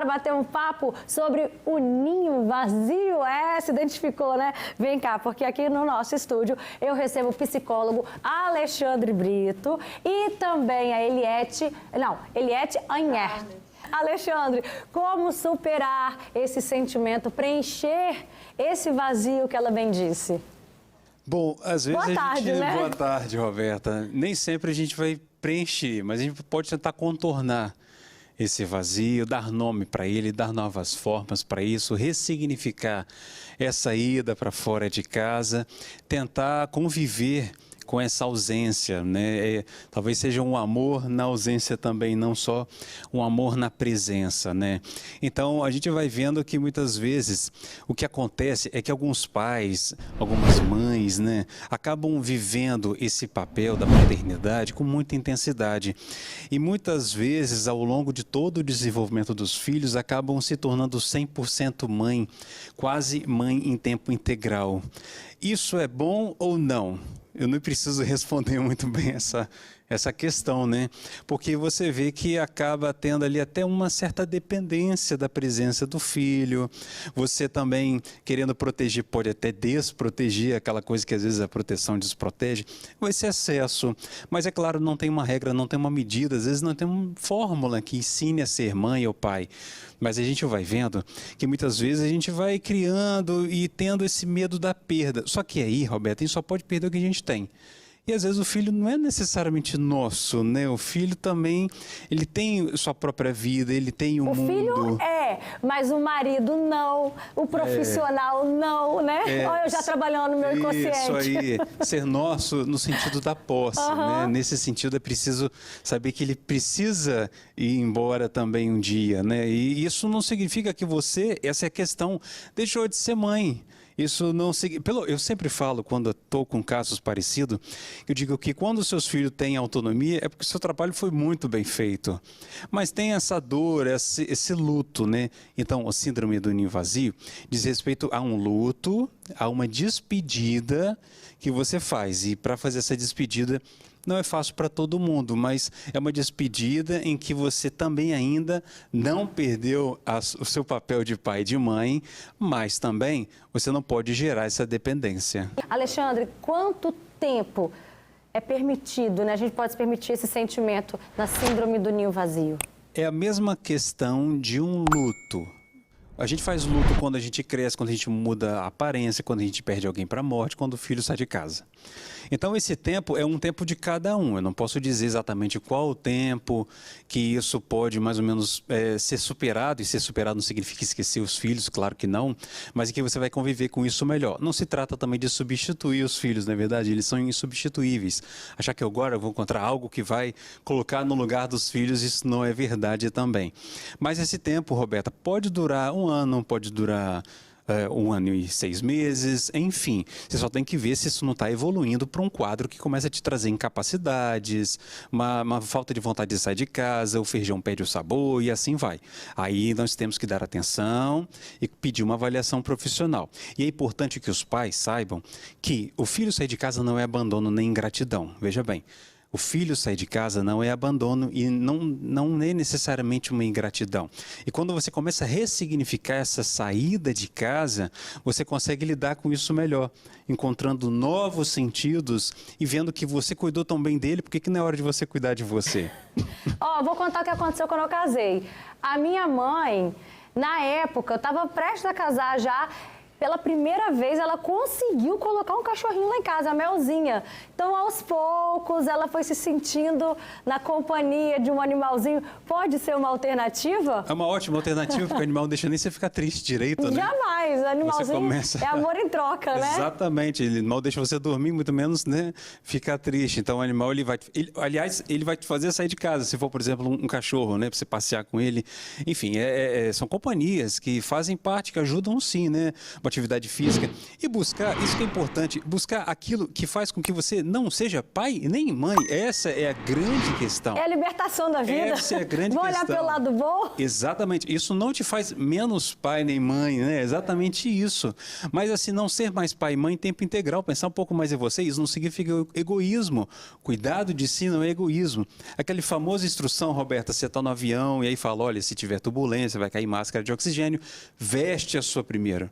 bora bater um papo sobre o ninho vazio? Se identificou, né? Vem cá, porque aqui no nosso estúdio eu recebo o psicólogo Alexandre Brito e também a Eliette Anher. Alexandre, como superar esse sentimento, preencher esse vazio que ela bem disse? Bom, às vezes Boa tarde, né? Boa tarde, Roberta. Nem sempre a gente vai preencher, mas a gente pode tentar contornar esse vazio, dar nome para ele, dar novas formas para isso, ressignificar essa ida para fora de casa, tentar conviver com essa ausência, né? Talvez seja um amor na ausência também, não só um amor na presença, né? Então, a gente vai vendo que muitas vezes o que acontece é que alguns pais, algumas mães, né, acabam vivendo esse papel da maternidade com muita intensidade. E muitas vezes, ao longo de todo o desenvolvimento dos filhos, acabam se tornando 100% mãe, quase mãe em tempo integral. Isso é bom ou não? Eu não preciso responder muito bem essa questão, né? Porque você vê que acaba tendo ali até uma certa dependência da presença do filho. Você também, querendo proteger, pode até desproteger, aquela coisa que às vezes a proteção desprotege, ou esse excesso. Mas é claro, não tem uma regra, não tem uma medida, às vezes não tem uma fórmula que ensine a ser mãe ou pai. Mas a gente vai vendo que muitas vezes a gente vai criando e tendo esse medo da perda. Só que aí, Roberto, a gente só pode perder o que a gente tem. E às vezes o filho não é necessariamente nosso, né? O filho também, ele tem sua própria vida, ele tem um mundo. O filho mas o marido não, o profissional não, né? Olha, eu já trabalhando no meu inconsciente. Isso aí, ser nosso no sentido da posse, né? Nesse sentido é preciso saber que ele precisa ir embora também um dia, né? E isso não significa que você, essa é a questão, deixou de ser mãe. Isso não eu sempre falo, quando estou com casos parecidos, eu digo que quando os seus filhos têm autonomia é porque o seu trabalho foi muito bem feito. Mas tem essa dor, esse luto, né? Então, a síndrome do ninho vazio diz respeito a um luto, a uma despedida que você faz. E para fazer essa despedida, não é fácil para todo mundo, mas é uma despedida em que você também ainda não perdeu o seu papel de pai e de mãe, mas também você não pode gerar essa dependência. Alexandre, quanto tempo é permitido, né? A gente pode se permitir esse sentimento na síndrome do ninho vazio? É a mesma questão de um luto. A gente faz luto quando a gente cresce, quando a gente muda a aparência, quando a gente perde alguém para a morte, quando o filho sai de casa. Então, esse tempo é um tempo de cada um. Eu não posso dizer exatamente qual o tempo que isso pode mais ou menos ser superado. E ser superado não significa esquecer os filhos, claro que não. Mas é que você vai conviver com isso melhor. Não se trata também de substituir os filhos, na verdade. Eles são insubstituíveis. Achar que agora eu vou encontrar algo que vai colocar no lugar dos filhos, isso não é verdade também. Mas esse tempo, Roberta, pode durar um ano, pode durar 1 ano e 6 meses, enfim. Você só tem que ver se isso não está evoluindo para um quadro que começa a te trazer incapacidades, uma falta de vontade de sair de casa, o feijão perde o sabor e assim vai. Aí nós temos que dar atenção e pedir uma avaliação profissional. E é importante que os pais saibam que o filho sair de casa não é abandono nem ingratidão. Veja bem. O filho sair de casa não é abandono e não é necessariamente uma ingratidão. E quando você começa a ressignificar essa saída de casa, você consegue lidar com isso melhor, encontrando novos sentidos e vendo que você cuidou tão bem dele, por que não é hora de você cuidar de você? Vou contar o que aconteceu quando eu casei. A minha mãe, na época, eu estava prestes a casar já. Pela primeira vez, ela conseguiu colocar um cachorrinho lá em casa, a Melzinha. Então, aos poucos, ela foi se sentindo na companhia de um animalzinho. Pode ser uma alternativa? É uma ótima alternativa, porque o animal não deixa nem você ficar triste direito, né? Jamais. O animalzinho é amor em troca, né? Exatamente. Ele não deixa você dormir, muito menos, né, ficar triste. Então, o animal, aliás, ele vai te fazer sair de casa. Se for, por exemplo, um cachorro, né, para você passear com ele. Enfim, são companhias que fazem parte, que ajudam sim, né? atividade física e buscar, isso que é importante, buscar aquilo que faz com que você não seja pai nem mãe. Essa é a grande questão. É a libertação da vida. Essa é a grande Vamos questão. olhar pelo lado bom? Exatamente. Isso não te faz menos pai nem mãe, né? É exatamente isso. Mas assim, não ser mais pai e mãe em tempo integral, pensar um pouco mais em você, isso não significa egoísmo. Cuidado de si não é egoísmo. Aquela famosa instrução, Roberta, você está no avião e aí fala, olha, se tiver turbulência, vai cair máscara de oxigênio, veste a sua primeiro.